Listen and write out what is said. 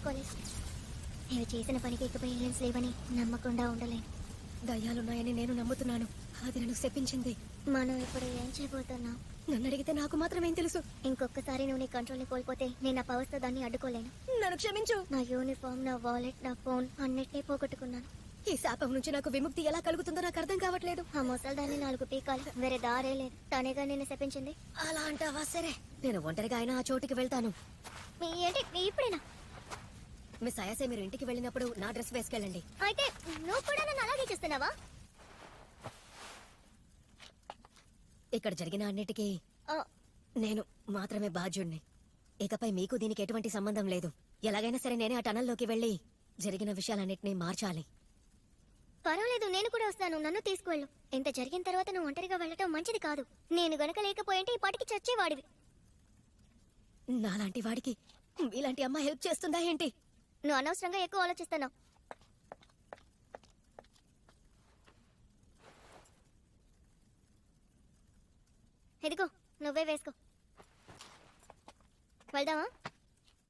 తట్టుకోలేదు. ఇవి చేసిన పనికి ఇకపై ఏలియన్స్ లేవని నమ్మకుండా ఉండలేను. దయ్యాలున్నాయని నేను నమ్ముతున్నాను. అది నన్ను శపించింది. మనం ఇప్పుడు ఏం చేయబోతున్నాం? నన్ను అడిగితే నాకు మాత్రమేం తెలుసు. ఇంకొకసారి నువ్వు నీ కంట్రోల్ని కోల్పోతే నేను నా పవర్స్తో దాన్ని అడ్డుకోలేను. నన్ను క్షమించు. నా యూనిఫామ్, నా వాలెట్, నా ఫోన్ అన్నిటినీ పోగొట్టుకున్నాను. ఈ శాపం నుంచి నాకు విముక్తి ఎలా కలుగుతుందో నాకు అర్థం కావట్లేదు. ఆ ముసలి దాన్ని 4 పీకాలి, వేరే దారే లేదు. తనేగా నిన్ను శపించింది. అలా అంటావా? సరే, నేను ఒంటరిగా అయినా ఆ చోటుకి వెళ్తాను. ఏంటి ఇప్పుడేనా? మిస్ అయాసే, మీరు ఇంటికి వెళ్ళినప్పుడు నా డ్రెస్ వేసుకెళ్ళండి. అయితే నువ్వు కూడా నన్ను అలాగే చేస్తున్నావా? ఇక్కడ జరిగిన అన్నిటికీ ఆ, నేను మాత్రమే బాధ్యుణ్ణి. ఇకపై మీకు దీనికి ఎటువంటి సంబంధం లేదు. ఎలాగైనా సరే నేనే ఆ టనల్లోకి వెళ్ళి జరిగిన విషయాలన్నిటినీ మార్చాలి. పర్వాలేదు, నేను కూడా వస్తాను. నన్ను తీసుకువెళ్ళు. ఇంత జరిగిన తర్వాత నువ్వు ఒంటరిగా వెళ్ళటం మంచిది కాదు. నేను గనక లేకపోయింటే ఈ పాటికి చచ్చేవాడివి. నాలాంటి వాడికి ఇలాంటి అమ్మ హెల్ప్ చేస్తుందా ఏంటి? నువ్వు అనవసరంగా ఎక్కువ ఆలోచిస్తున్నావు. ఇదిగో, నువ్వే వేసుకో. వెళ్దామా?